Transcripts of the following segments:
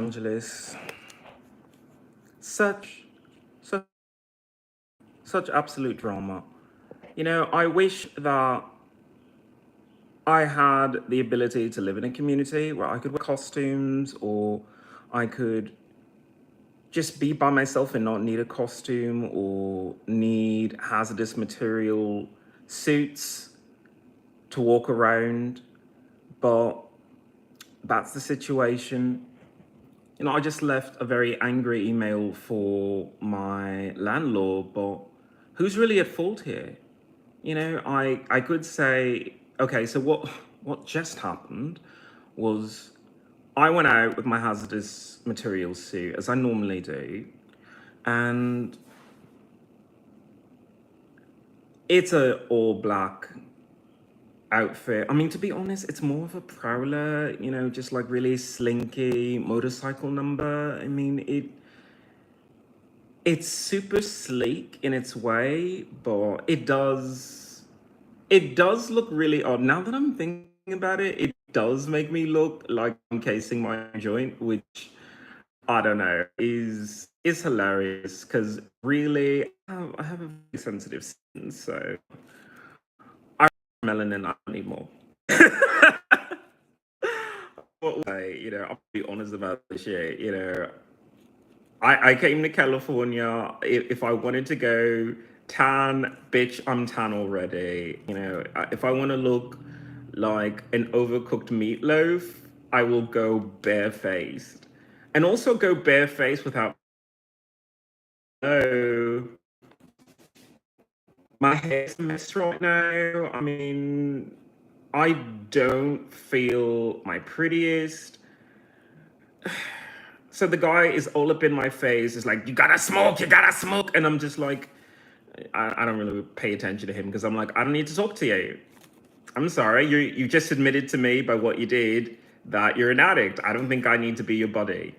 Angeles. Such, such, such absolute drama. You know, I wish that I had the ability to live in a community where I could wear costumes, or I could just be by myself and not need a costume or need hazardous material suits to walk around. But that's the situation. You know, I just left a very angry email for my landlord, but who's really at fault here? You know, I could say, okay, so what just happened was I went out with my hazardous materials suit as I normally do, and it's a all black outfit. I mean, to be honest, it's more of a prowler, you know, just like really slinky motorcycle number. I mean, it's super sleek in its way, but it does look really odd. Now that I'm thinking about it, it does make me look like I'm casing my joint, which I don't know, is hilarious because really I have a very sensitive skin, so I melanin I don't need more. You know, I'll be honest about this shit. You know, I came to California. If I wanted to go tan, bitch, I'm tan already. You know, if I want to look like an overcooked meatloaf, I will go barefaced. And also go barefaced without, no, my hair's a mess right now. I mean, I don't feel my prettiest. So the guy is all up in my face. It's like, you gotta smoke, you gotta smoke. And I'm just like, I don't really pay attention to him because I'm like, I don't need to talk to you. I'm sorry, you just admitted to me by what you did that you're an addict. I don't think I need to be your buddy.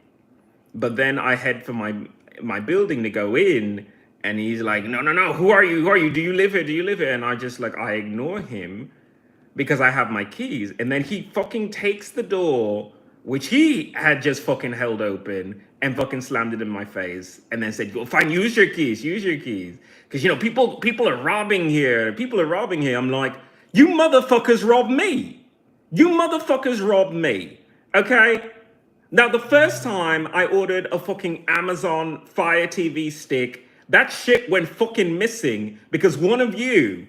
But then I head for my building to go in, and he's like, no, no, no, who are you? Who are you? Do you live here? Do you live here? And I ignore him because I have my keys. And then he fucking takes the door, which he had just fucking held open, and fucking slammed it in my face, and then said, "Go fine, use your keys, use your keys." Because, you know, people are robbing here. People are robbing here. I'm like, you motherfuckers robbed me. You motherfuckers robbed me. Okay? Now, the first time I ordered a fucking Amazon Fire TV stick, that shit went fucking missing because one of you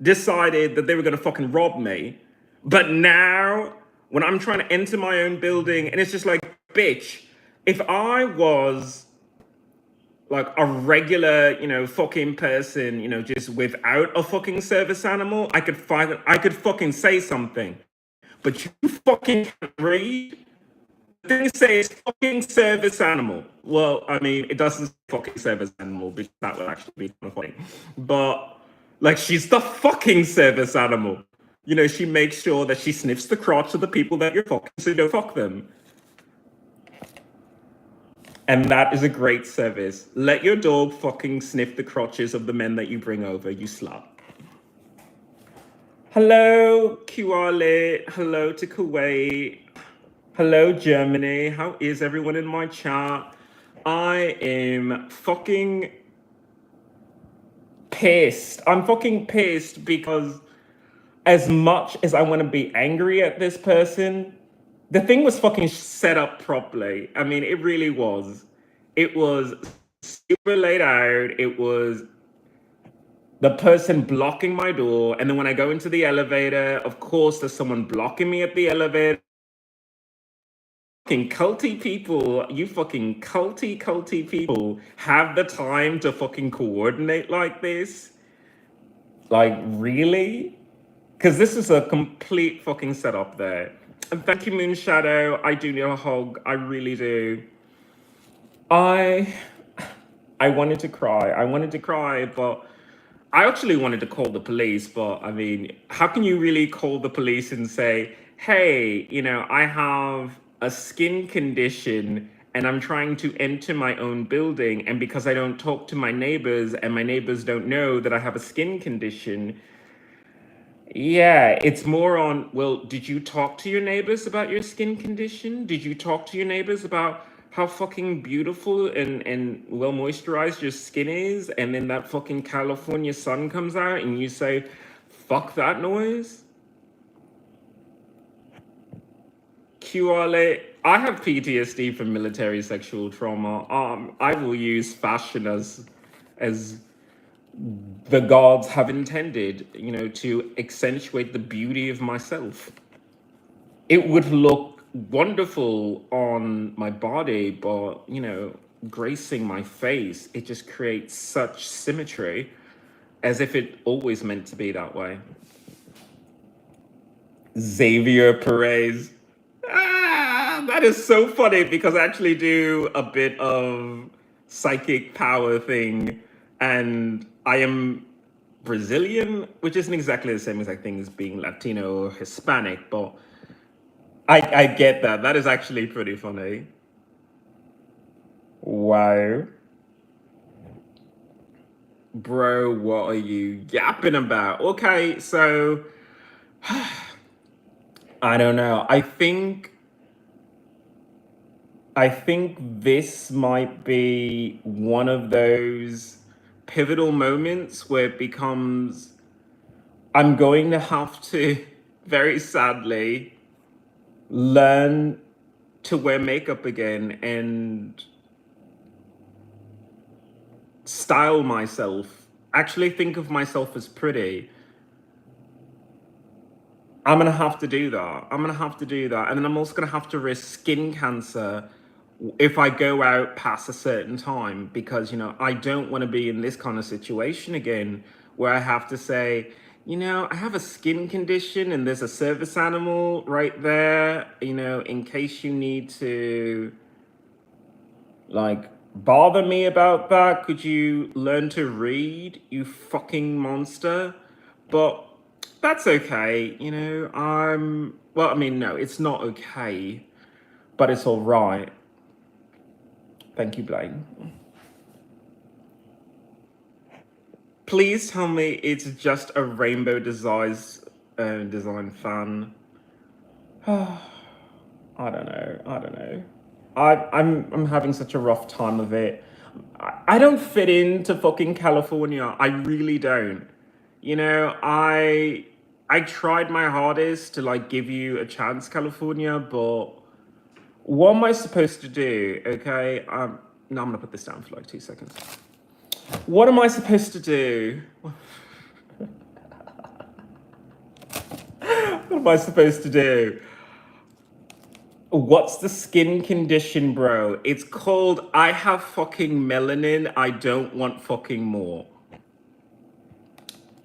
decided that they were gonna fucking rob me. But now, when I'm trying to enter my own building, and it's just like, bitch, if I was like a regular, you know, fucking person, you know, just without a fucking service animal, I could fucking say something. But you fucking can't read. The thing says fucking service animal. Well, I mean, it doesn't say fucking service animal because that would actually be kind of funny. But like, she's the fucking service animal. You know, she makes sure that she sniffs the crotch of the people that you're fucking, so you don't fuck them. And that is a great service. Let your dog fucking sniff the crotches of the men that you bring over, you slut. Hello, QRLit. Hello to Kuwait. Hello, Germany. How is everyone in my chat? I am fucking pissed. I'm fucking pissed because as much as I want to be angry at this person, the thing was fucking set up properly. I mean, it really was. It was super laid out. It was the person blocking my door. And then when I go into the elevator, of course, there's someone blocking me at the elevator. Fucking culty people, you fucking culty people have the time to fucking coordinate like this? Like, really? Because this is a complete fucking setup there. And thank you, Moon Shadow. I do need a hug. I really do. I wanted to cry. I wanted to cry, but I actually wanted to call the police. But I mean, how can you really call the police and say, hey, you know, I have a skin condition and I'm trying to enter my own building, and because I don't talk to my neighbors and my neighbors don't know that I have a skin condition, Yeah, it's more on, well, did you talk to your neighbors about your skin condition? Did you talk to your neighbors about how fucking beautiful and well moisturized your skin is? And then that fucking California sun comes out and you say, fuck that noise? QLA, I have PTSD from military sexual trauma. I will use fashion as the gods have intended, you know, to accentuate the beauty of myself. It would look wonderful on my body, but you know, gracing my face, it just creates such symmetry as if it always meant to be that way. Xavier Perez. Ah, that is so funny because I actually do a bit of psychic power thing, and I am Brazilian, which isn't exactly the same exact thing as being Latino or Hispanic, but I get that. That is actually pretty funny. Wow. Bro, what are you yapping about? Okay, so I don't know. I think this might be one of those pivotal moments where it becomes I'm going to have to very sadly learn to wear makeup again and style myself, actually think of myself as pretty. I'm gonna have to do that. I'm gonna have to do that. And then I'm also gonna have to risk skin cancer if I go out past a certain time because, you know, I don't want to be in this kind of situation again where I have to say, you know, I have a skin condition and there's a service animal right there, you know, in case you need to like bother me about that. Could you learn to read, you fucking monster? But that's okay, you know. Well, I mean, no, it's not okay, but it's all right. Thank you, Blaine. Please tell me it's just a rainbow design fan. I don't know. I don't know. I'm having such a rough time of it. I don't fit into fucking California. I really don't. You know, I tried my hardest to like give you a chance, California, but what am I supposed to do? Okay, no, I'm gonna put this down for like 2 seconds. What am I supposed to do? What am I supposed to do? What's the skin condition, bro? It's called I have fucking melanin. I don't want fucking more.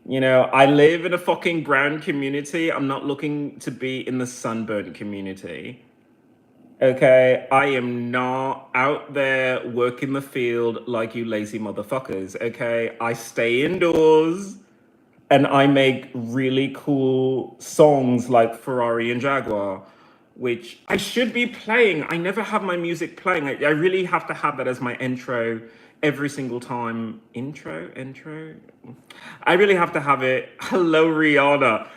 You know, I live in a fucking brown community. I'm not looking to be in the sunburnt community. Okay, I am not out there working the field like you lazy motherfuckers. Okay, I stay indoors and I make really cool songs like Ferrari and Jaguar, which I should be playing. I never have my music playing. I really have to have that as my intro every single time. Intro. I really have to have it. Hello, Rihanna.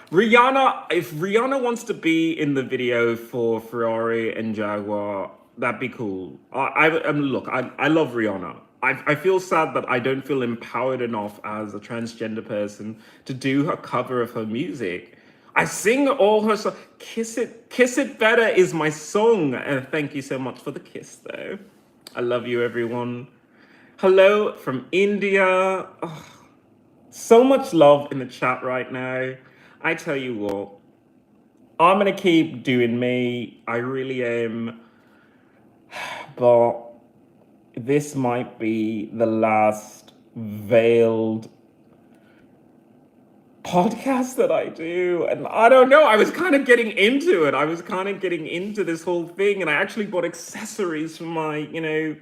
If Rihanna wants to be in the video for Ferrari and Jaguar, that'd be cool. Look, I love Rihanna. I feel sad that I don't feel empowered enough as a transgender person to do her cover of her music. I sing all her songs. Kiss It Better is my song. And thank you so much for the kiss, though. I love you, everyone. Hello from India. Oh, so much love in the chat right now. I tell you what, I'm gonna keep doing me. I really am. But this might be the last veiled podcast that I do. And I don't know, I was kind of getting into it. I was kind of getting into this whole thing. And I actually bought accessories for my, you know,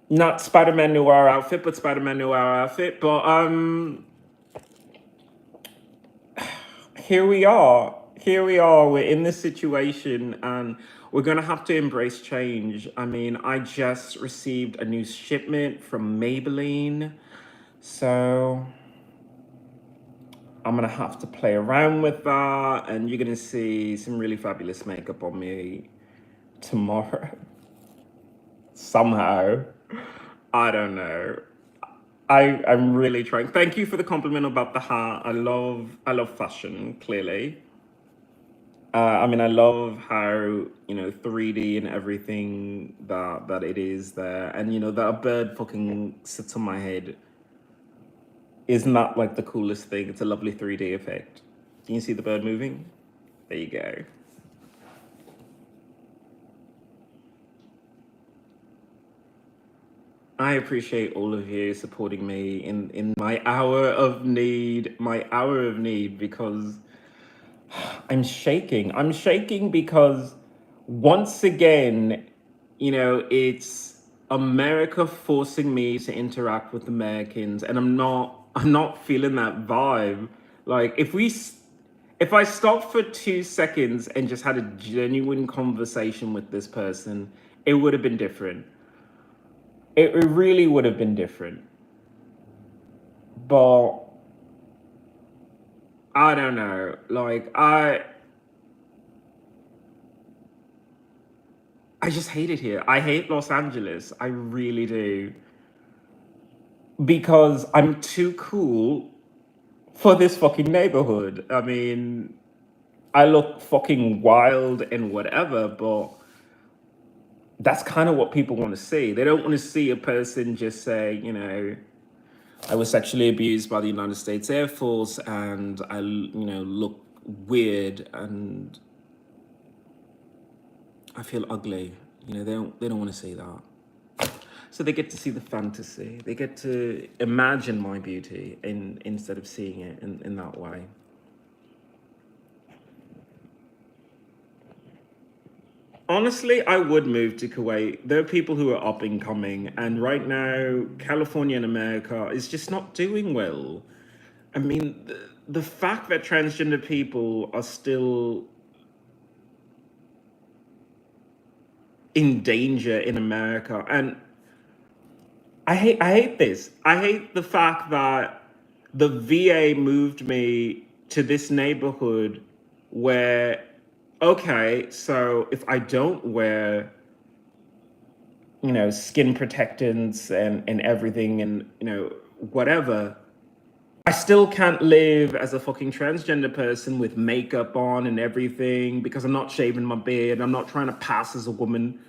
not Spider-Man Noir outfit, but Spider-Man Noir outfit. But here we are. Here we are. We're in this situation and we're going to have to embrace change. I mean, I just received a new shipment from Maybelline. So I'm gonna have to play around with that, and you're gonna see some really fabulous makeup on me tomorrow. Somehow. I don't know. I'm really trying. Thank you for the compliment about the hat. I love fashion, clearly. I mean, I love how, 3D and everything that it is there. And, that a bird fucking sits on my head is not like the coolest thing. It's a lovely 3D effect. Can you see the bird moving? There you go. I appreciate all of you supporting me in my hour of need, because I'm shaking. I'm shaking because once again, it's America forcing me to interact with Americans, and I'm not feeling that vibe. Like if I stopped for 2 seconds and just had a genuine conversation with this person, it would have been different. It really would have been different. But I don't know. Like I just hate it here. I hate Los Angeles. I really do. Because I'm too cool for this fucking neighborhood. I mean, I look fucking wild and whatever, but that's kind of what people want to see. They don't want to see a person just say, I was sexually abused by the United States Air Force and I, look weird and I feel ugly. They don't want to see that. So they get to see the fantasy. They get to imagine my beauty instead of seeing it in that way. Honestly, I would move to Kuwait. There are people who are up and coming, and right now, California and America is just not doing well. I mean, the fact that transgender people are still in danger in America, and I hate this. I hate the fact that the VA moved me to this neighborhood where, okay, so if I don't wear, skin protectants and everything and, whatever, I still can't live as a fucking transgender person with makeup on and everything because I'm not shaving my beard. I'm not trying to pass as a woman.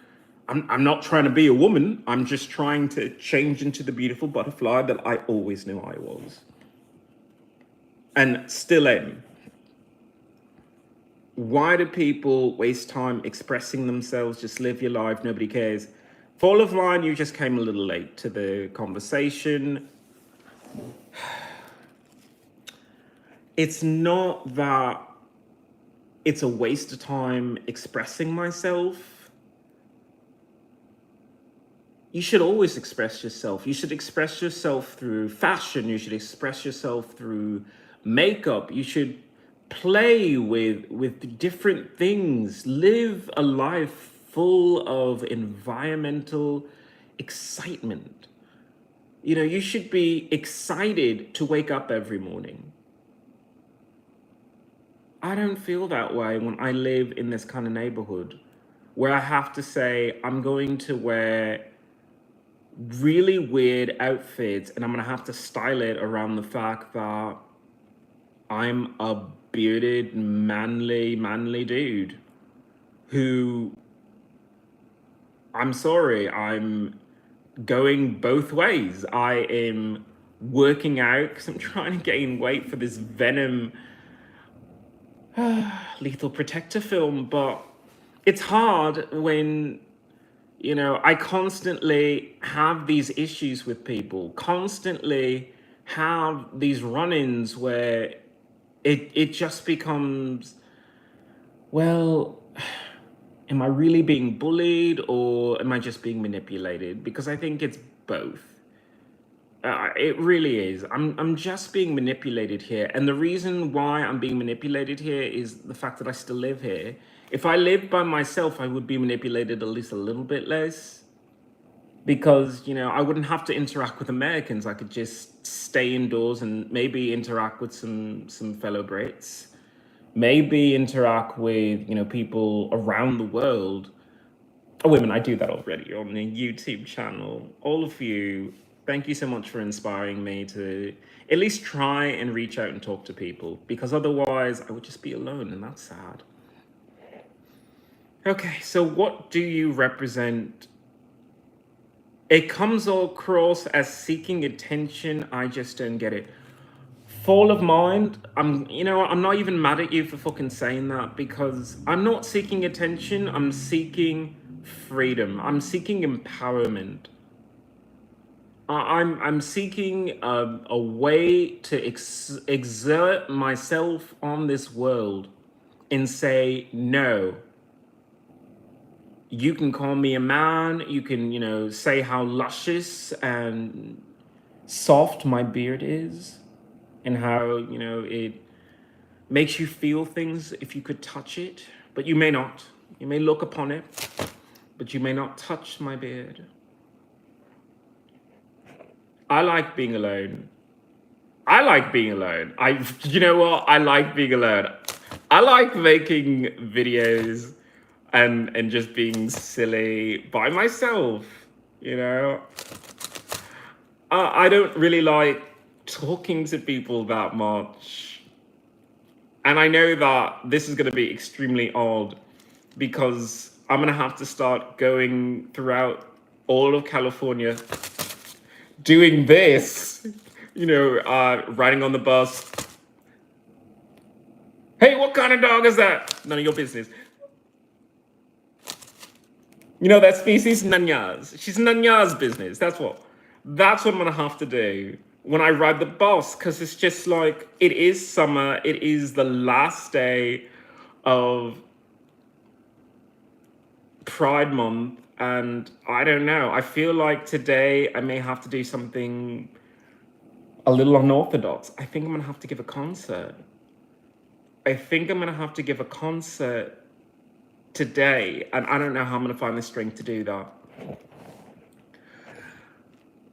I'm not trying to be a woman. I'm just trying to change into the beautiful butterfly that I always knew I was. And still am. Why do people waste time expressing themselves? Just live your life. Nobody cares. Fall of line, you just came a little late to the conversation. It's not that it's a waste of time expressing myself. You should always express yourself. You should express yourself through fashion. You should express yourself through makeup. You should play with different things. Live a life full of environmental excitement. You should be excited to wake up every morning. I don't feel that way when I live in this kind of neighborhood where I have to say I'm going to wear really weird outfits and I'm gonna have to style it around the fact that I'm a bearded, manly dude who, I'm sorry, I'm going both ways. I am working out because I'm trying to gain weight for this Venom Lethal Protector film, but it's hard when I constantly have these issues with people, constantly have these run-ins where it just becomes, well, am I really being bullied or am I just being manipulated? Because I think it's both. It really is. I'm just being manipulated here. And the reason why I'm being manipulated here is the fact that I still live here. If I lived by myself, I would be manipulated at least a little bit less. because, you know, I wouldn't have to interact with Americans. I could just stay indoors and maybe interact with some fellow Brits, maybe interact with, you know, people around the world. Oh, women, I do that already on the YouTube channel. All of you, thank you so much for inspiring me to at least try and reach out and talk to people, because otherwise I would just be alone, and that's sad. Okay, so what do you represent? It comes all across as seeking attention. I just don't get it. Fall of mind. You know, I'm not even mad at you for fucking saying that, because I'm not seeking attention. I'm seeking freedom. I'm seeking empowerment. I'm seeking a way to exert myself on this world and say no. You can call me a man. You can, you know, say how luscious and soft my beard is, and how, you know, it makes you feel things if you could touch it, but you may not. You may look upon it, but you may not touch my beard. I like being alone. I like being alone. You know what? I like being alone. I like making videos and just being silly by myself, you know? I don't really like talking to people that much. And I know that this is going to be extremely odd, because I'm going to have to start going throughout all of California doing this, you know, riding on the bus. Hey, what kind of dog is that? None of your business. You know, that species, Nanya's. She's Nanya's business. That's what I'm gonna have to do when I ride the bus, because it's just like, it is summer. It is the last day of Pride Month, and I don't know. I feel like today I may have to do something a little unorthodox. I think I'm gonna have to give a concert. I think I'm gonna have to give a concert today, and I don't know how I'm gonna find the strength to do that.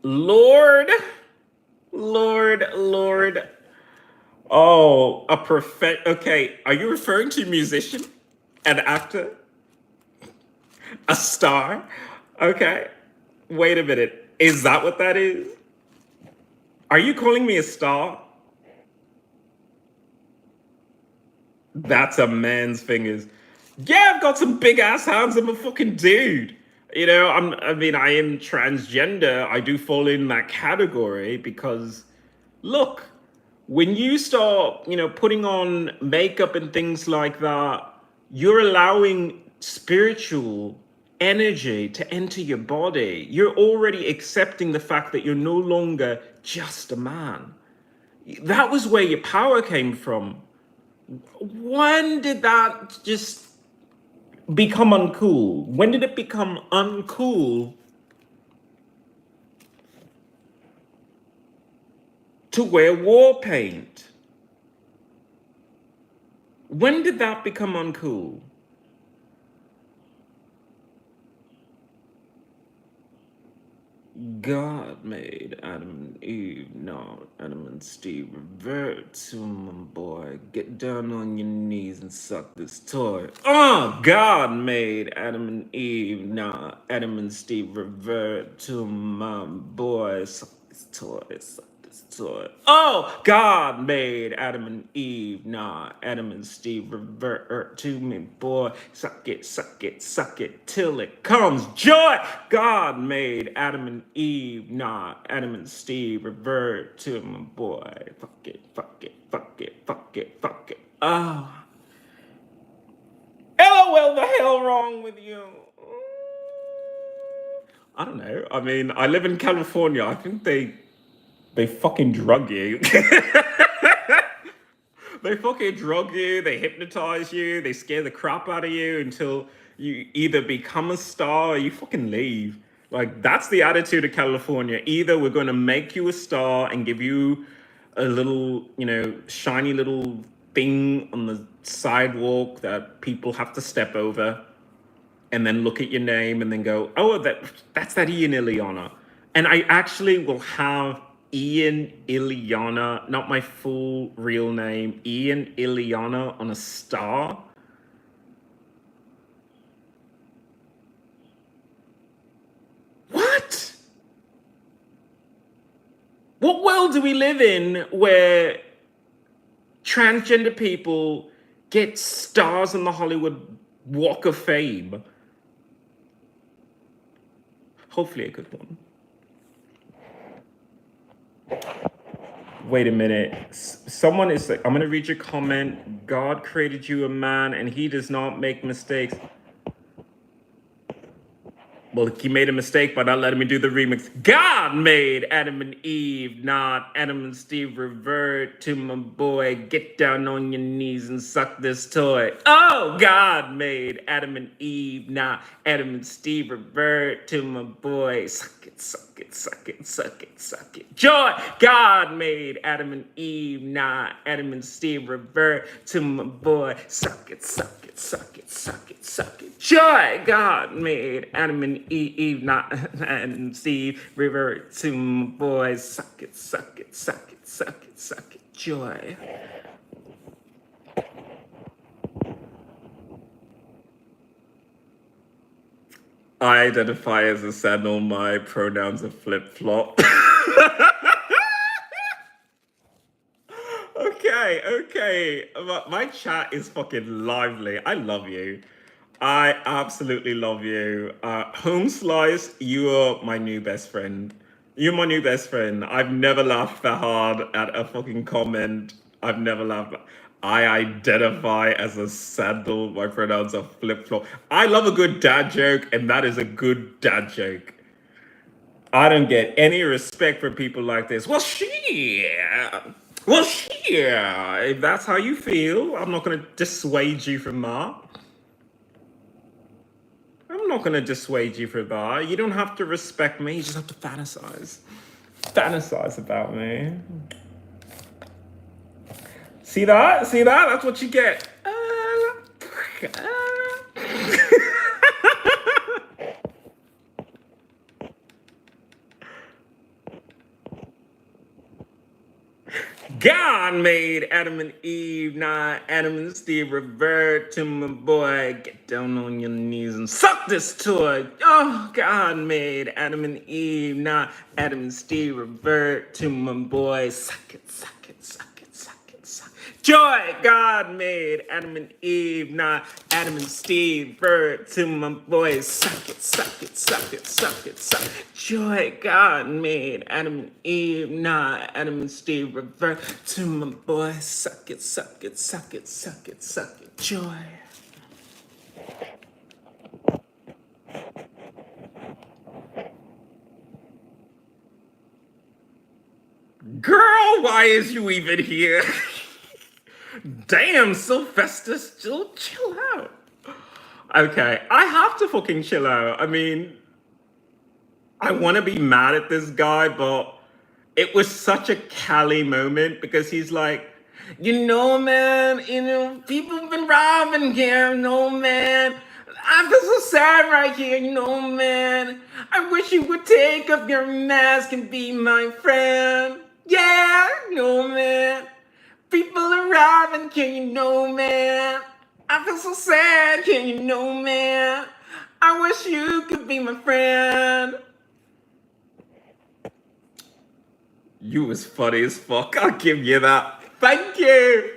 Lord. Oh, okay, are you referring to a musician? An actor? A star? Okay. Wait a minute. Is that what that is? Are you calling me a star? That's a man's fingers. Yeah, I've got some big ass hands. I'm a fucking dude. You know, I am transgender. I do fall in that category because, look, when you start, you know, putting on makeup and things like that, you're allowing spiritual energy to enter your body. You're already accepting the fact that you're no longer just a man. That was where your power came from. When did that just become uncool? When did it become uncool to wear war paint? When did that become uncool? God made Adam and Eve, not Adam and Steve. Revert to my boy. Get down on your knees and suck this toy. Oh, God made Adam and Eve, not Adam and Steve. Revert to my boy. Suck this toy. Suck this toy. Oh, God made Adam and Eve, not Adam and Steve. Revert to me, boy. Suck it till it comes joy. God made Adam and Eve, not Adam and Steve. Revert to my boy. Fuck it. Oh. LOL, the hell wrong with you? I don't know. I mean, I live in California. I think they fucking drug you. They fucking drug you, they hypnotize you, they scare the crap out of you until you either become a star or you fucking leave. Like, that's the attitude of California. Either we're going to make you a star and give you a little, you know, shiny little thing on the sidewalk that people have to step over, and then look at your name and then go, oh, that's that XIlyana. And I actually will have XIlyana, not my full real name, XIlyana on a star. What? What world do we live in where transgender people get stars on the Hollywood Walk of Fame? Hopefully a good one. Wait a minute. Someone is like, I'm going to read your comment. God created you a man and he does not make mistakes. Well, he made a mistake by not letting me do the remix. God made Adam and Eve, not Adam and Steve. Revert to my boy. Get down on your knees and suck this toy. Oh, God made Adam and Eve, not Adam and Steve. Revert to my boy. Suck it, suck it, suck it, suck it, suck it. Joy. God made Adam and Eve, not Adam and Steve. Revert to my boy. Suck it, suck it, suck it, suck it, suck it. Joy. God made Adam and Eve, not Adam and Steve. Revert to my boy. Suck it, suck it, suck it, suck it, suck it. Joy. I identify as a sandal. My pronouns are flip-flop. Okay. My chat is fucking lively. I love you. I absolutely love you. Home Slice, you are my new best friend. You're my new best friend. I've never laughed that hard at a fucking comment. I've never laughed. I identify as a sandal. My pronouns are flip-flop. I love a good dad joke, and that is a good dad joke. I don't get any respect for people like this. Well, if that's how you feel, I'm not going to dissuade you from that. I'm not going to dissuade you from that. You don't have to respect me. You just have to fantasize. Fantasize about me. See that? See that? That's what you get. God made Adam and Eve, not Adam and Steve. Revert to my boy. Get down on your knees and suck this toy. Oh, God made Adam and Eve, not Adam and Steve. Revert to my boy. Suck it, suck it, suck it, suck it, suck it. Joy. God made Adam and Eve, not Adam and Steve. Revert to my boy. Suck it, suck it, suck it, suck it, suck it. Joy. God made Adam and Eve, not Adam and Steve. Revert to my boy. Suck it, suck it, suck it, suck it, suck it. Joy. Girl, why is you even here? Damn, Sylvester, still chill out. Okay, I have to fucking chill out. I mean, I want to be mad at this guy, but it was such a Cali moment because he's like, man, people have been robbing here, man. I feel so sad right here, man. I wish you would take off your mask and be my friend. Yeah, man. People are robbing, man. I feel so sad, man. I wish you could be my friend. You was funny as fuck. I'll give you that. Thank you.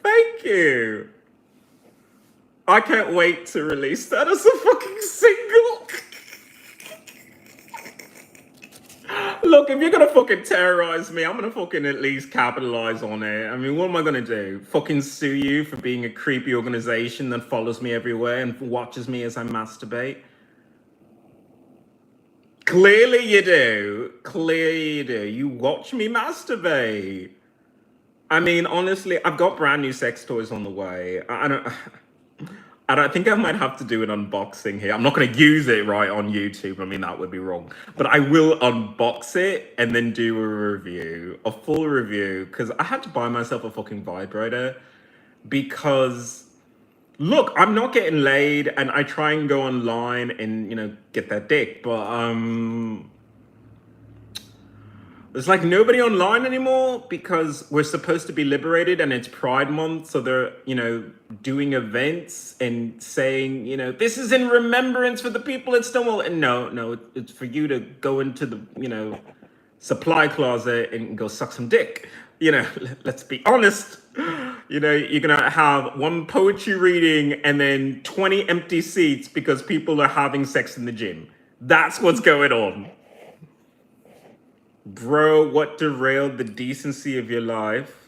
Thank you. I can't wait to release that as a fucking single. Look, if you're gonna fucking terrorize me, I'm gonna fucking at least capitalize on it. I mean, what am I gonna do? Fucking sue you for being a creepy organization that follows me everywhere and watches me as I masturbate? Clearly you do. Clearly you do. You watch me masturbate. I mean, honestly, I've got brand new sex toys on the way. I don't think I might have to do an unboxing here. I'm not going to use it right on YouTube. I mean, that would be wrong. But I will unbox it and then do a review, a full review, because I had to buy myself a fucking vibrator because Look, I'm not getting laid, and I try and go online and get that dick, but there's like nobody online anymore because we're supposed to be liberated and it's Pride Month. So they're, doing events and saying, this is in remembrance for the people at Stonewall. And no, it's for you to go into the, supply closet and go suck some dick. Let's be honest. You're going to have one poetry reading and then 20 empty seats because people are having sex in the gym. That's what's going on. Bro, what derailed the decency of your life?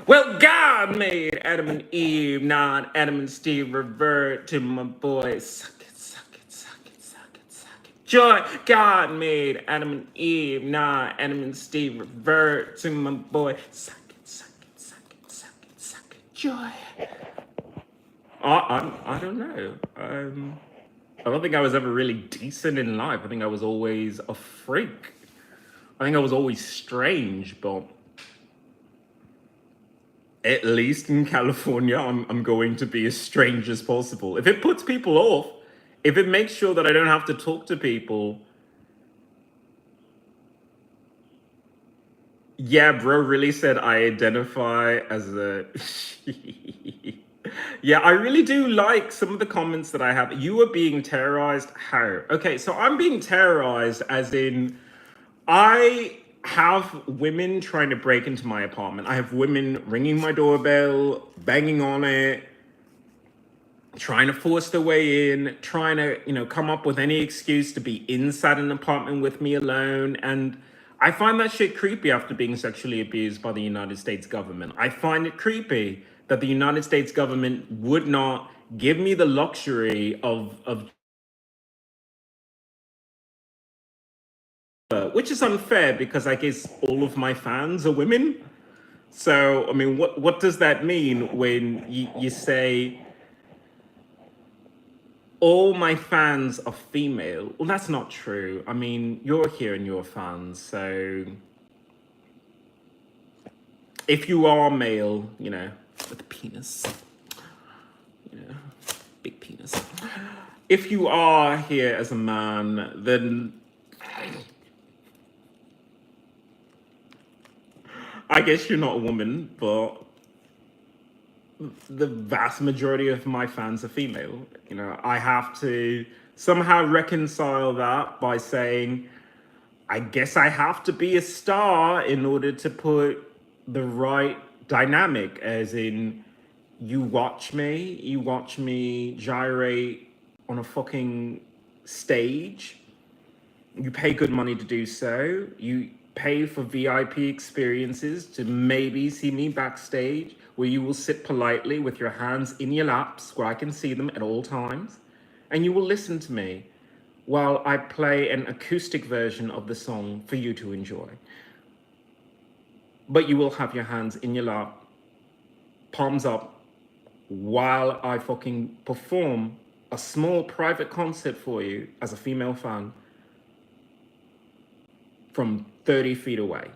Well, God made Adam and Eve, not Adam and Steve revert to my boy. Suck it, suck it, suck it, suck it, suck it. Joy, God made Adam and Eve, not Adam and Steve revert to my boy. Suck it, suck it, suck it, suck it, suck it. Joy. I don't know. I don't think I was ever really decent in life. I think I was always a freak. I think I was always strange, but at least in California, I'm going to be as strange as possible. If it puts people off, if it makes sure that I don't have to talk to people, yeah, bro really said I identify as a... Yeah, I really do like some of the comments that I have. You are being terrorized. How? Okay, so I'm being terrorized as in I have women trying to break into my apartment. I have women ringing my doorbell, banging on it, trying to force their way in, trying to, come up with any excuse to be inside an apartment with me alone. And I find that shit creepy after being sexually abused by the United States government. I find it creepy that the United States government would not give me the luxury of which is unfair because I guess all of my fans are women. So, I mean, what does that mean when you say all my fans are female? Well, that's not true. I mean, you're here and you're fans. So if you are male, with a penis, big penis. If you are here as a man, then I guess you're not a woman, but the vast majority of my fans are female. I have to somehow reconcile that by saying, I guess I have to be a star in order to put the right dynamic, as in you watch me gyrate on a fucking stage. You pay good money to do so. You pay for VIP experiences to maybe see me backstage, where you will sit politely with your hands in your laps where I can see them at all times. And you will listen to me while I play an acoustic version of the song for you to enjoy. But you will have your hands in your lap, palms up, while I fucking perform a small private concert for you as a female fan from 30 feet away.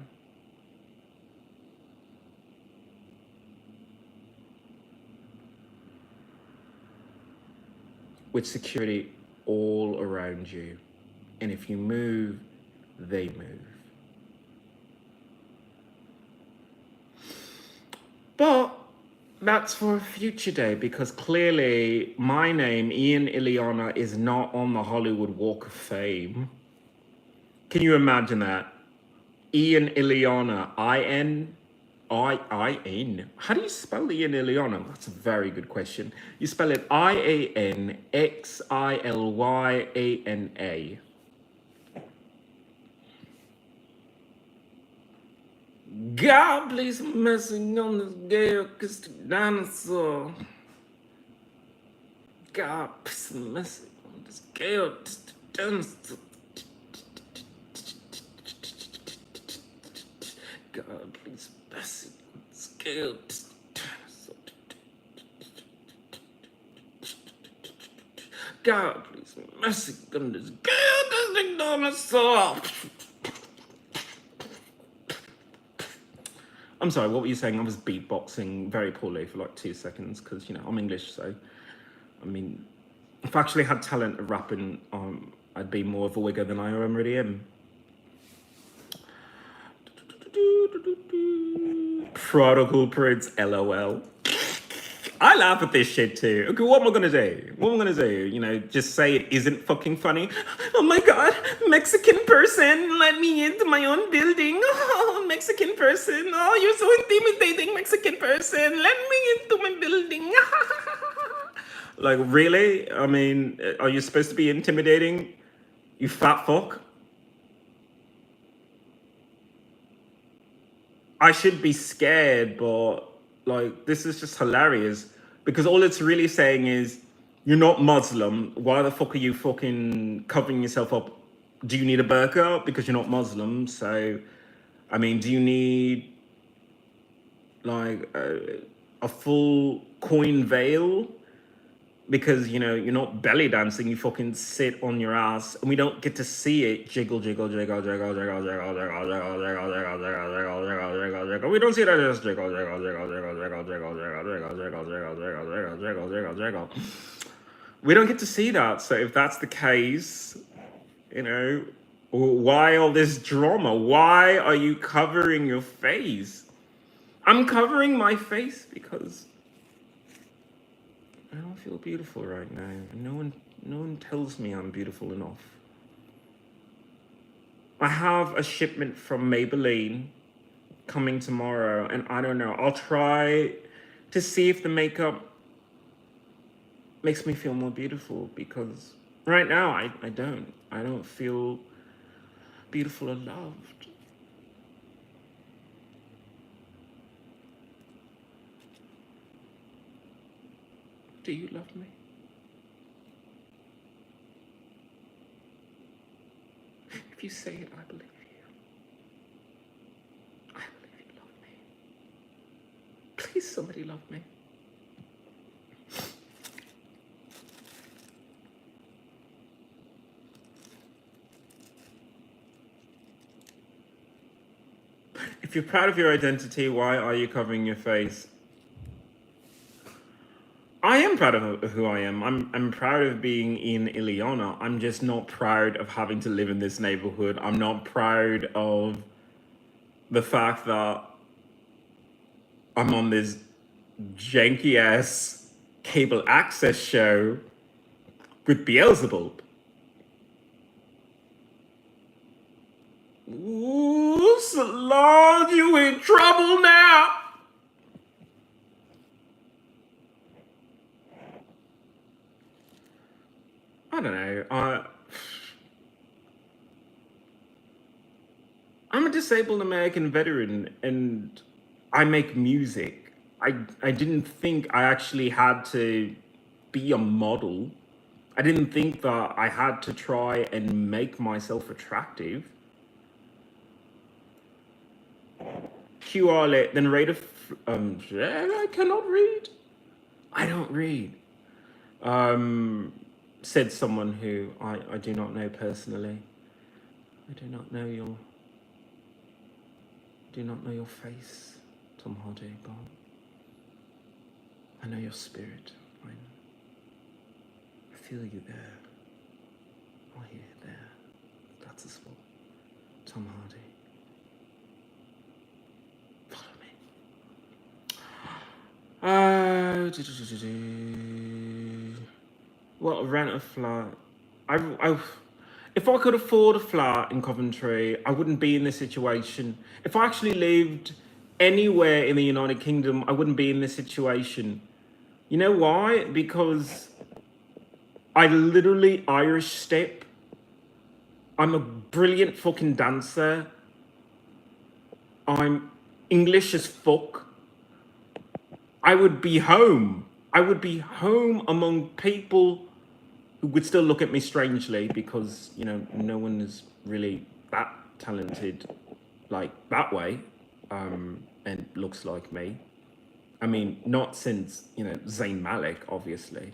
With security all around you. And if you move, they move. But that's for a future day, because clearly my name, XIlyana, is not on the Hollywood Walk of Fame. Can you imagine that? XIlyana, I-N. How do you spell XIlyana? That's a very good question. You spell it I-A-N-X-I-L-Y-A-N-A. God, please mercy on this gay acoustic dinosaur. God, please mercy on this gay acoustic dinosaur. God, please mercy on this gay acoustic dinosaur. God, please mercy on this gay acoustic I'm sorry, what were you saying? I was beatboxing very poorly for like 2 seconds because, you know, I'm English, so, I mean, if I actually had talent of rapping, I'd be more of a wigger than I already am. Prodigal Prince, LOL. I laugh at this shit too. Okay, what am I gonna do? What am I gonna do? You know, just say it isn't fucking funny? Oh my god, Mexican person, let me into my own building. Oh, Mexican person. Oh, you're so intimidating, Mexican person. Let me into my building. Like, really? I mean, are you supposed to be intimidating? You fat fuck? I should be scared, but like, this is just hilarious because all it's really saying is, you're not Muslim. Why the fuck are you fucking covering yourself up? Do you need a burqa? Because you're not Muslim. So, I mean, do you need like a full coin veil? Because, you know, you're not belly dancing, you fucking sit on your ass and we don't get to see it jiggle, jiggle, jiggle, jiggle, jiggle, jiggle, jiggle, jiggle, jiggle, jiggle, jiggle, jiggle, jiggle, jiggle, jiggle. We don't see that as jiggle, jiggle, jiggle, jiggle, jiggle, jiggle, jiggle, jiggle, jiggle, jiggle, jiggle, jiggle, jiggle, jiggle. We don't get to see that. So if that's the case, you know, why all this drama? Why are you covering your face? I'm covering my face because I don't feel beautiful right now. No one tells me I'm beautiful enough. I have a shipment from Maybelline coming tomorrow, and I don't know. I'll try to see if the makeup makes me feel more beautiful because right now I don't. I don't feel beautiful or loved. Do you love me? If you say it, I believe you. I believe you love me. Please, somebody love me. If you're proud of your identity, why are you covering your face? I am proud of who I am. I'm proud of being in XIlyana. I'm just not proud of having to live in this neighborhood. I'm not proud of the fact that I'm on this janky ass cable access show with Beelzebub. Ooh, Solange, you in trouble now. I don't know. I'm a disabled American veteran and I make music. I didn't think I actually had to be a model. I didn't think that I had to try and make myself attractive. QR lit, then rate of I cannot read. I don't read. Said someone who I do not know personally. I do not know your face, Tom Hardy, but I know your spirit. I feel you there. I hear you there. That's as well. Tom Hardy. Follow me. Well, rent a flat. If I could afford a flat in Coventry, I wouldn't be in this situation. If I actually lived anywhere in the United Kingdom, I wouldn't be in this situation. You know why? Because I literally Irish step. I'm a brilliant fucking dancer. I'm English as fuck. I would be home. I would be home among people who would still look at me strangely because, you know, no one is really that talented like that way and looks like me. I mean, not since, you know, Zayn Malik, obviously.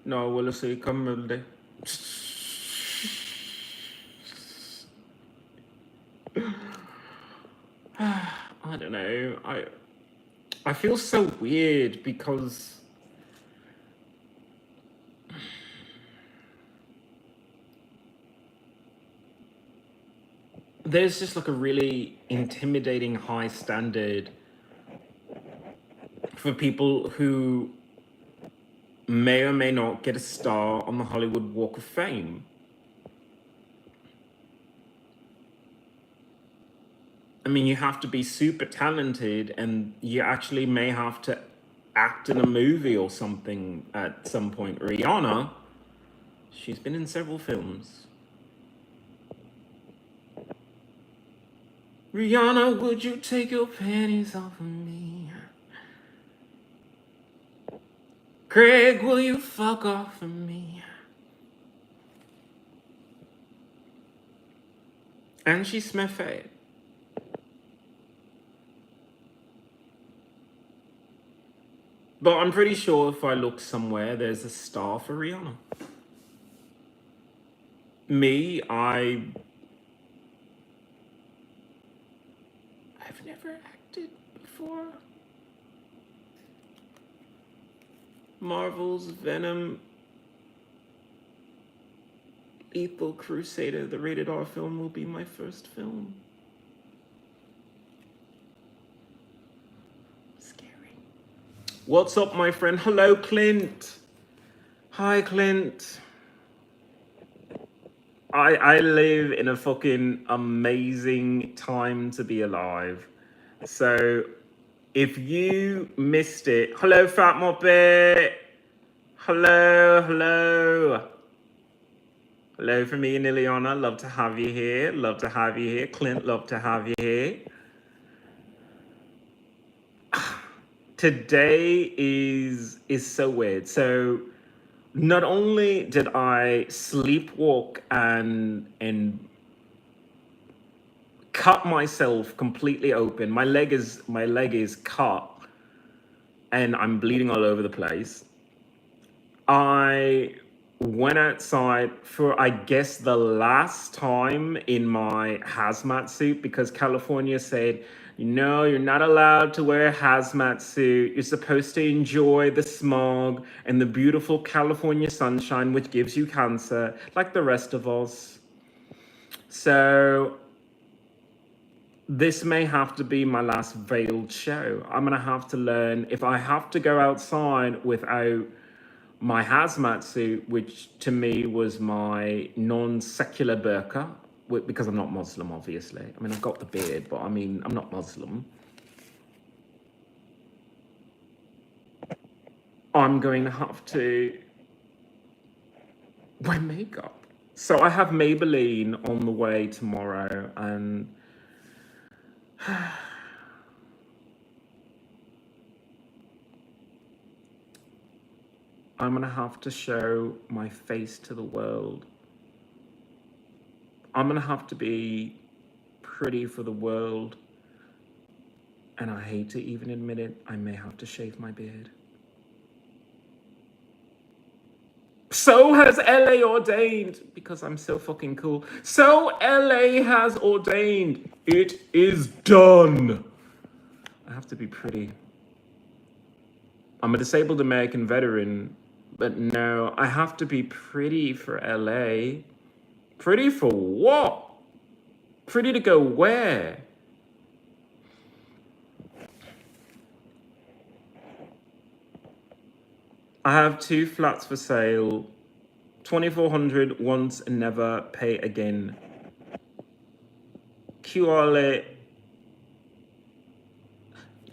No, we'll see. Come Monday. I don't know. I feel so weird because there's just like a really intimidating high standard for people who may or may not get a star on the Hollywood Walk of Fame. I mean, you have to be super talented and you actually may have to act in a movie or something at some point. Rihanna, she's been in several films. Rihanna, would you take your panties off of me? Craig, will you fuck off of me? And she's Smith-Fay. But I'm pretty sure if I look somewhere, there's a star for Rihanna. Me, I've never acted before. Marvel's Venom, Lethal Crusader, the rated R film, will be my first film. Scary. What's up, my friend? Hello, Clint. Hi, Clint. I live in a fucking amazing time to be alive. So if you missed it, hello, Fat Moppet. Hello, hello. Hello from me and XIlyana. Love to have you here. Love to have you here. Clint, love to have you here. Today is so weird. So not only did I sleepwalk and cut myself completely open, my leg is cut and I'm bleeding all over the place. I went outside for, I guess, the last time in my hazmat suit because California said, no, you're not allowed to wear a hazmat suit. You're supposed to enjoy the smog and the beautiful California sunshine, which gives you cancer, like the rest of us. So this may have to be my last veiled show. I'm gonna have to learn, if I have to go outside without my hazmat suit, which to me was my non-secular burqa, because I'm not Muslim, obviously. I mean, I've got the beard, but I mean, I'm not Muslim. I'm going to have to wear makeup. So I have Maybelline on the way tomorrow, and I'm gonna have to show my face to the world. I'm gonna have to be pretty for the world. And I hate to even admit it, I may have to shave my beard. So has LA ordained, because I'm so fucking cool. So LA has ordained. It is done. I have to be pretty. I'm a disabled American veteran, but no, I have to be pretty for LA. Pretty for what? Pretty to go where? I have 2 flats for sale. 2,400 once and never, pay again. QR,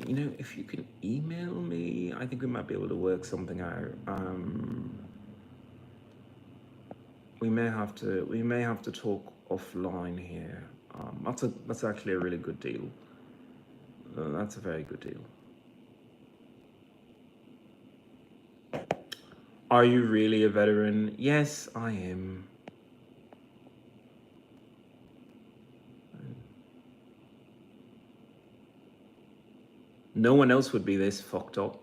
you know, if you can email me, I think we might be able to work something out. We may have to talk offline here. That's actually a really good deal. That's a very good deal. Are you really a veteran? Yes, I am. No one else would be this fucked up.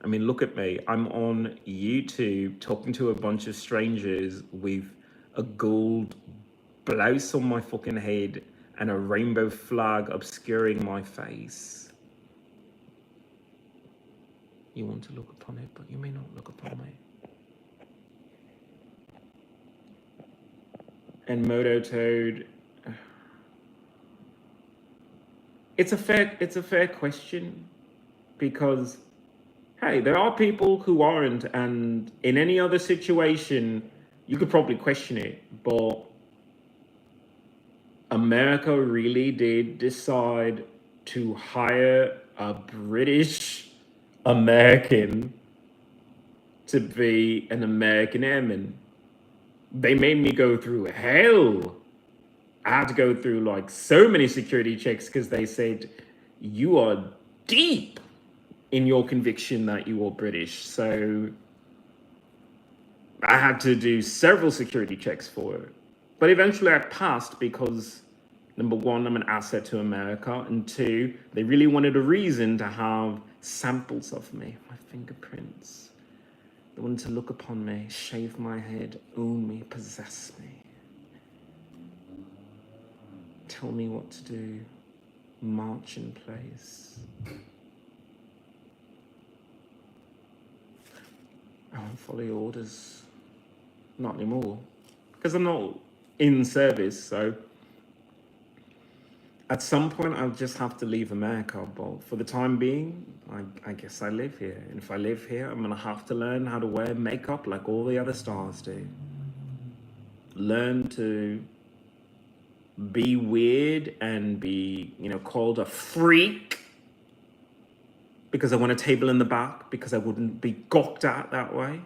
I mean, look at me. I'm on YouTube talking to a bunch of strangers with a gold blouse on my fucking head and a rainbow flag obscuring my face. You want to look upon it, but you may not look upon me. And Moto Toad, it's a fair question, because hey, there are people who aren't, and in any other situation you could probably question it, but America really did decide to hire a British American to be an American airman. They made me go through hell. I had to go through like so many security checks because they said you are deep in your conviction that you are British. So I had to do several security checks for it. But eventually I passed because, number one, I'm an asset to America, and two, they really wanted a reason to have samples of me, my fingerprints. They wanted to look upon me, shave my head, own me, possess me. Tell me what to do, march in place. I won't follow your orders. Not anymore. Because I'm not in service, so at some point I'll just have to leave America. But for the time being, I guess I live here. And if I live here, I'm gonna have to learn how to wear makeup like all the other stars do. Learn to be weird and be, called a freak because I want a table in the back, because I wouldn't be gawked at that way.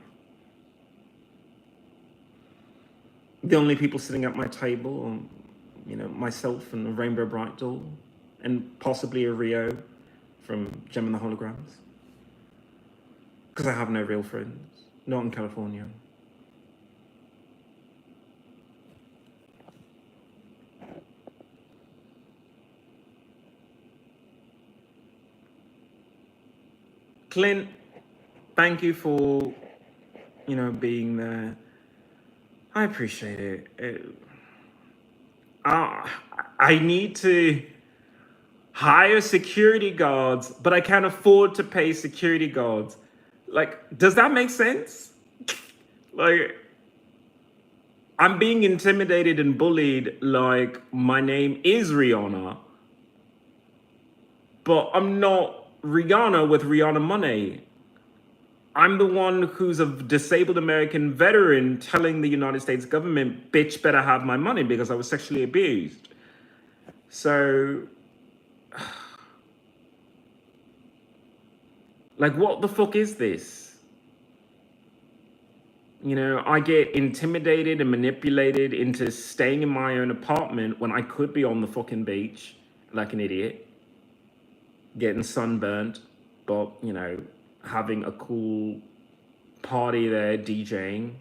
The only people sitting at my table are, myself and a Rainbow Bright doll, and possibly a Rio from Gem and the Holograms. Because I have no real friends, not in California. Clint, thank you for, being there. I appreciate it. I need to hire security guards, but I can't afford to pay security guards. Like, does that make sense? Like, I'm being intimidated and bullied like my name is Rihanna, but I'm not Rihanna with Rihanna money. I'm the one who's a disabled American veteran telling the United States government, bitch better have my money because I was sexually abused. So, like, what the fuck is this? I get intimidated and manipulated into staying in my own apartment when I could be on the fucking beach like an idiot, getting sunburnt, but, having a cool party there, DJing,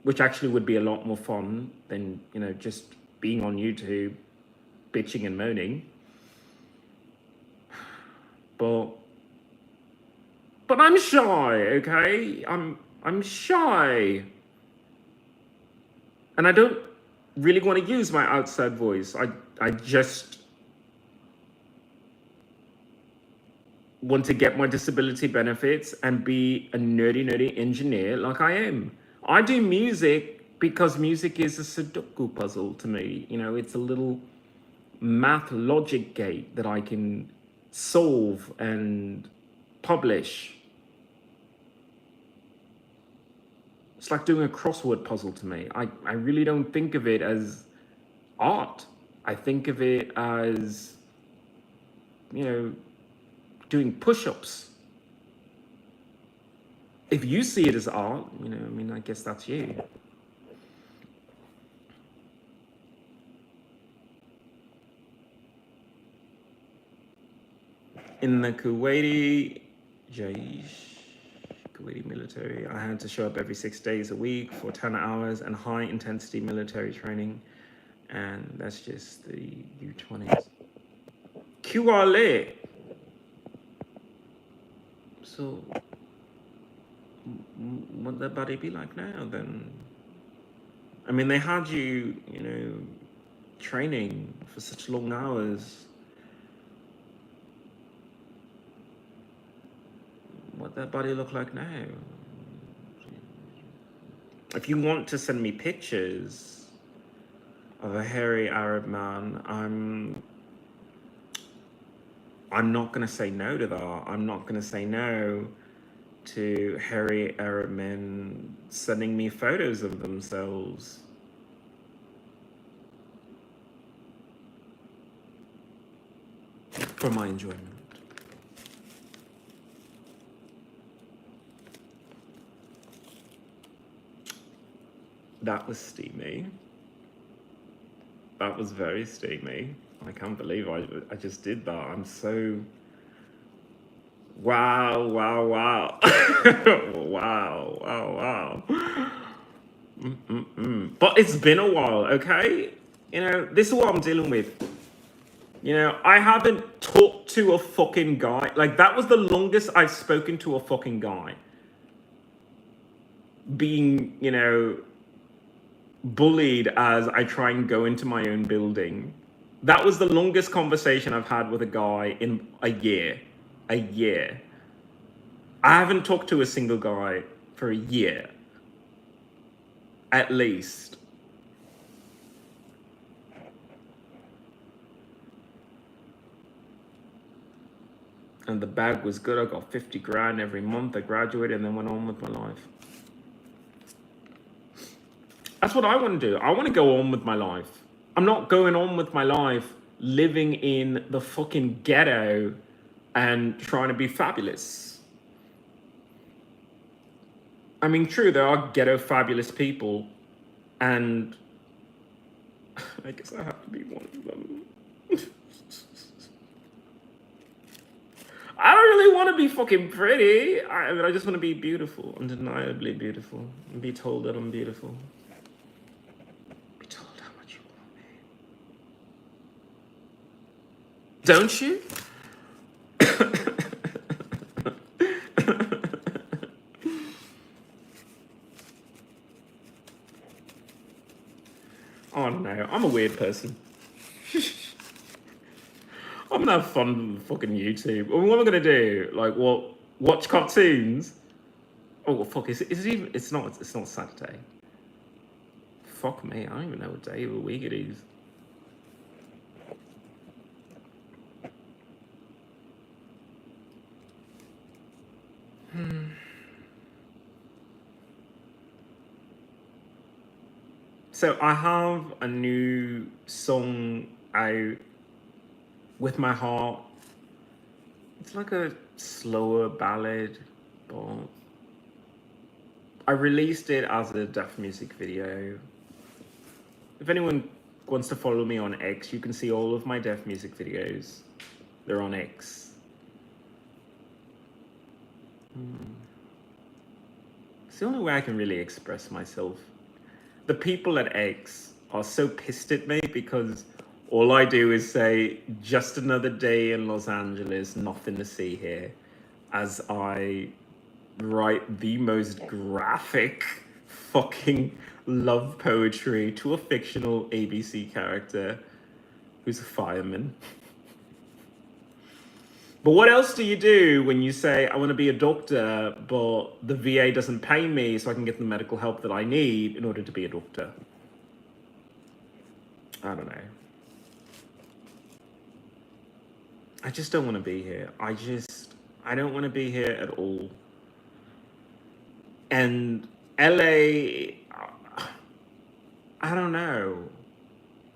which actually would be a lot more fun than, just being on YouTube, bitching and moaning. But I'm shy, okay? I'm shy. And I don't really want to use my outside voice. I just want to get my disability benefits and be a nerdy engineer like I am. I do music because music is a Sudoku puzzle to me. It's a little math logic gate that I can solve and publish. It's like doing a crossword puzzle to me. I really don't think of it as art. I think of it as, doing push-ups. If you see it as art, I guess that's you. In the Kuwaiti military, I had to show up every 6 days a week for 10 hours and high intensity military training. And that's just the U-20s. QRLA. So, what their body be like now then? I mean, they had you, you know, training for such long hours. What their body look like now? If you want to send me pictures of a hairy Arab man, I'm not gonna say no to that. I'm not gonna say no to hairy Arab men sending me photos of themselves. For my enjoyment. That was steamy. That was very steamy. I can't believe I just did that. I'm so... Wow, wow, wow. Wow, wow, wow. But it's been a while, okay? You know, this is what I'm dealing with. You know, I haven't talked to a fucking guy. Like, that was the longest I've spoken to a fucking guy. Being, you know, bullied as I try and go into my own building. That was the longest conversation I've had with a guy in a year. A year. I haven't talked to a single guy for a year. At least. And the bag was good. I got 50 grand every month. I graduated and then went on with my life. That's what I want to do. I want to go on with my life. I'm not going on with my life living in the fucking ghetto and trying to be fabulous. I mean, true, there are ghetto fabulous people, and I guess I have to be one of them. I don't really want to be fucking pretty. I just want to be beautiful, undeniably beautiful, and be told that I'm beautiful. Be told how much you want me. Don't you? Oh no, I'm a weird person. I'm gonna have fun with fucking YouTube. What am I gonna do? Like, what? Watch cartoons? Oh well, fuck! Is it even? It's not Saturday. Fuck me! I don't even know what day of the week it is. So I have a new song out with my heart. It's like a slower ballad, but I released it as a deaf music video. If anyone wants to follow me on X, you can see all of my deaf music videos. They're on X. It's the only way I can really express myself. The people at X are so pissed at me because all I do is say, just another day in Los Angeles, nothing to see here, as I write the most graphic fucking love poetry to a fictional ABC character who's a fireman. But what else do you do when you say, I want to be a doctor, but the VA doesn't pay me so I can get the medical help that I need in order to be a doctor? I don't know. I just don't want to be here. I don't want to be here at all. And LA, I don't know.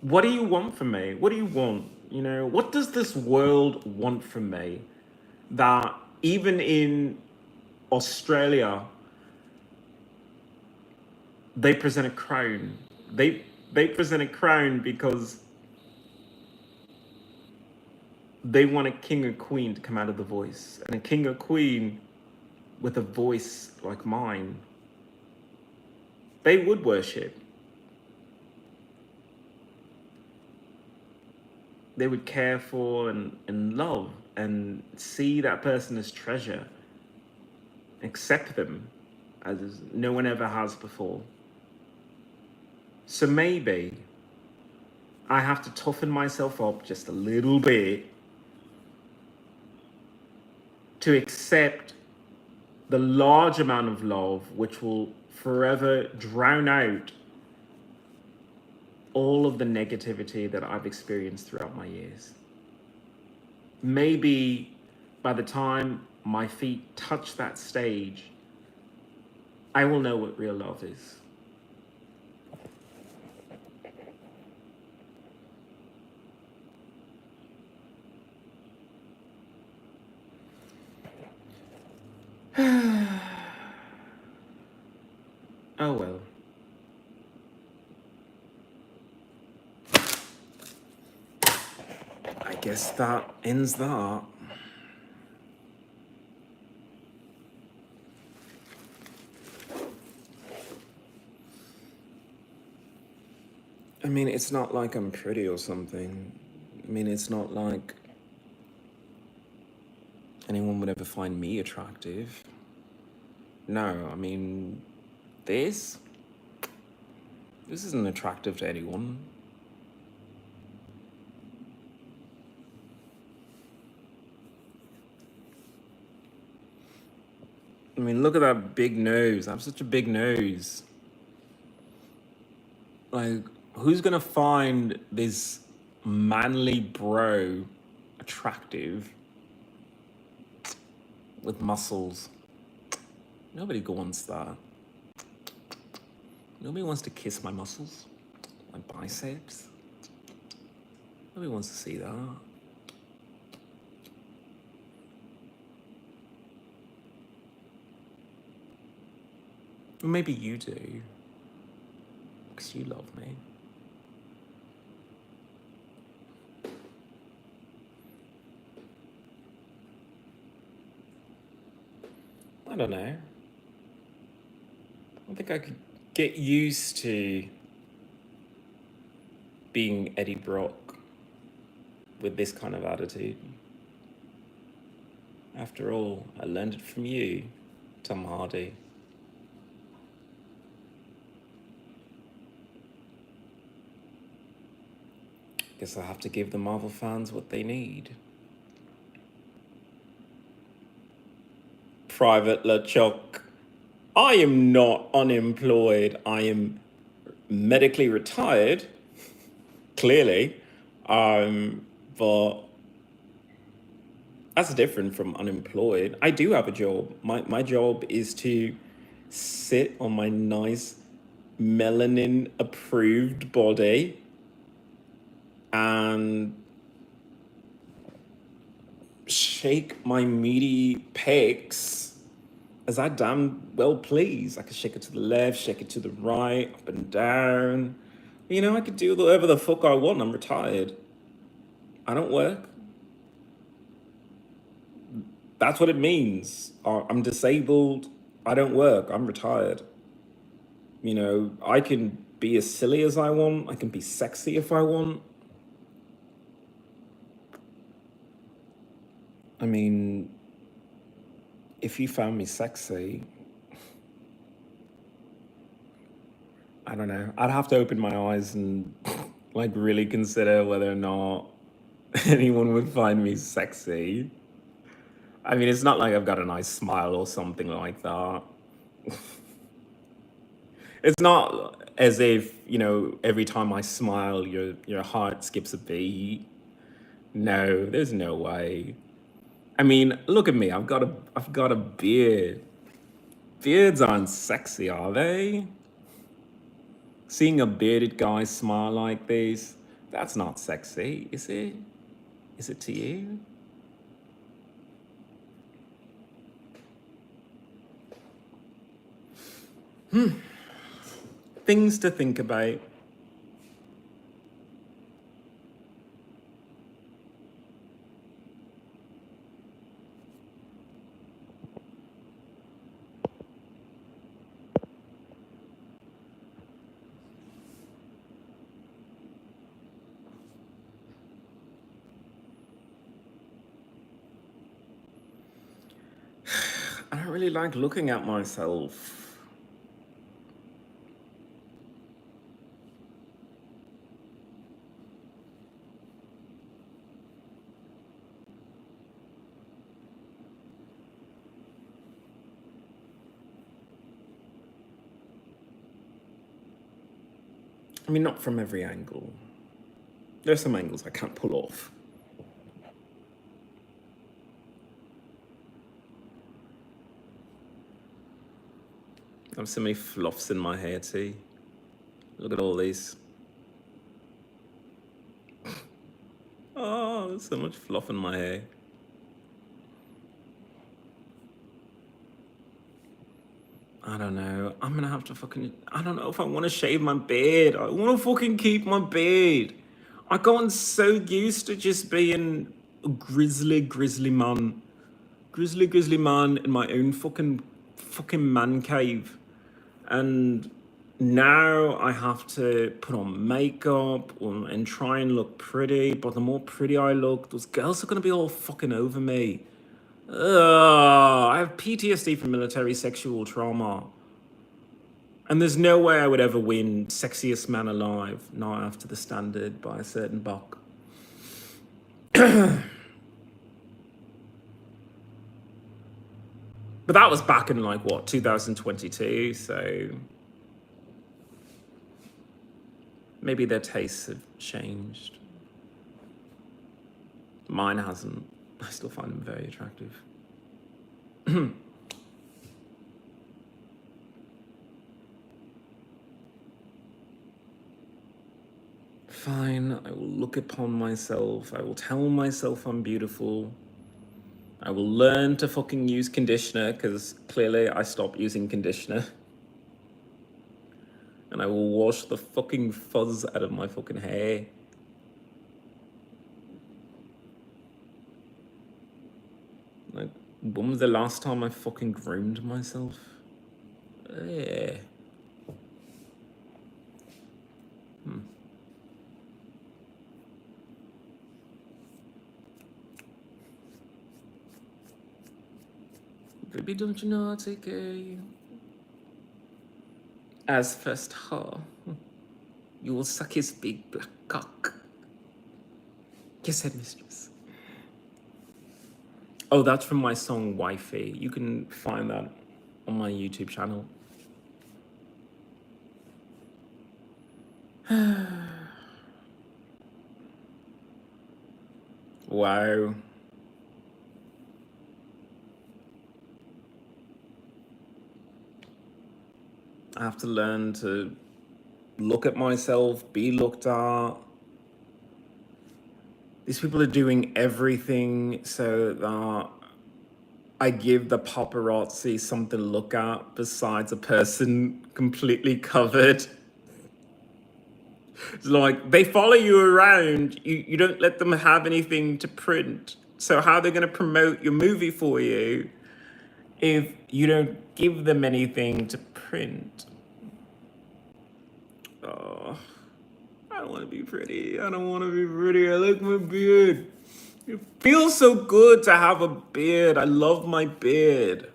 What do you want from me? What do you want? You know, what does this world want from me? That even in Australia, they present a crown. They present a crown because they want a king or queen to come out of the voice. And a king or queen with a voice like mine, they would worship. They would care for and love and see that person as treasure. accept them as no one ever has before. So maybe I have to toughen myself up just a little bit to accept the large amount of love which will forever drown out all of the negativity that I've experienced throughout my years. Maybe by the time my feet touch that stage, I will know what real love is. Oh well. I guess that ends that. I mean, it's not like I'm pretty or something. I mean, it's not like anyone would ever find me attractive. No, I mean, this isn't attractive to anyone. I mean, look at that big nose. I have such a big nose. Like, who's gonna find this manly bro attractive with muscles? Nobody wants that. Nobody wants to kiss my muscles, my biceps. Nobody wants to see that. Well, maybe you do, because you love me. I don't know. I think I could get used to being Eddie Brock with this kind of attitude. After all, I learned it from you, Tom Hardy. Guess I have to give the Marvel fans what they need. Private LeChuck. I am not unemployed. I am medically retired, clearly. But that's different from unemployed. I do have a job. My job is to sit on my nice melanin approved body and shake my meaty pecs as I damn well please. I could shake it to the left, shake it to the right, up and down. You know, I could do whatever the fuck I want. I'm retired. I don't work. That's what it means. I'm disabled. I don't work. I'm retired. You know, I can be as silly as I want. I can be sexy if I want. I mean, if you found me sexy, I don't know. I'd have to open my eyes and like really consider whether or not anyone would find me sexy. I mean, it's not like I've got a nice smile or something like that. It's not as if, you know, every time I smile, your heart skips a beat. No, there's no way. I mean, look at me. I've got a beard. Beards aren't sexy, are they? Seeing a bearded guy smile like this, that's not sexy, is it? Is it to you? Things to think about. I don't don't really like looking at myself. I mean, not from every angle. There's some angles I can't pull off. I have so many fluffs in my hair too. Look at all these. Oh, there's so much fluff in my hair. I don't know. I'm gonna have to fucking... I don't know if I want to shave my beard. I want to fucking keep my beard. I got so used to just being a grizzly man. Grizzly man in my own fucking man cave. And now I have to put on makeup and try and look pretty. But the more pretty I look, those girls are gonna be all fucking over me. I have PTSD from military sexual trauma. And there's no way I would ever win sexiest man alive, not after the standard by a certain buck. But that was back in like, what, 2022, so maybe their tastes have changed. Mine hasn't. I still find them very attractive. Fine, I will look upon myself. I will tell myself I'm beautiful. I will learn to fucking use conditioner, because clearly I stopped using conditioner. And I will wash the fucking fuzz out of my fucking hair. Like, when was the last time I fucking groomed myself? Yeah. Baby, don't you know I'll take care of you? As first her, you will suck his big black cock. Yes, headmistress. Oh, that's from my song Wifey. You can find that on my YouTube channel. Wow. I have to learn to look at myself, be looked at. These people are doing everything so that I give the paparazzi something to look at besides a person completely covered. It's like, they follow you around, you don't let them have anything to print. So how are they gonna promote your movie for you if you don't give them anything to print? Oh, I don't want to be pretty. I don't want to be pretty. I like my beard. It feels so good to have a beard. I love my beard.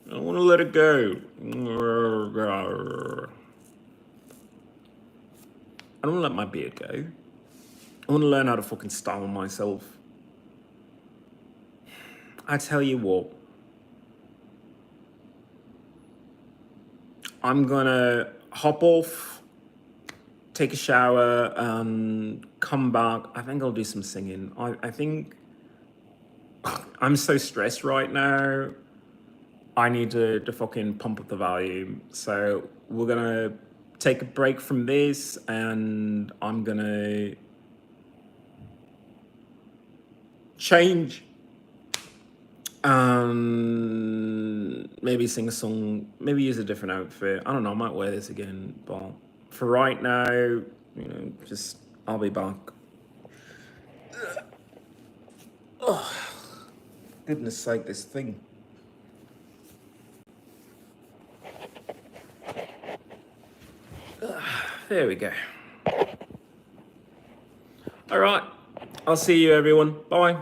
I don't want to let it go. I don't want to let my beard go. I want to learn how to fucking style myself. I tell you what. I'm gonna hop off, take a shower, and come back. I think I'll do some singing. I think I'm so stressed right now. I need to fucking pump up the volume. So we're gonna take a break from this, and I'm gonna change. Maybe sing a song, maybe use a different outfit. I don't know, I might wear this again, but for right now, you know, just, I'll be back. Oh, goodness sake, this thing. There we go. All right, I'll see you everyone. Bye.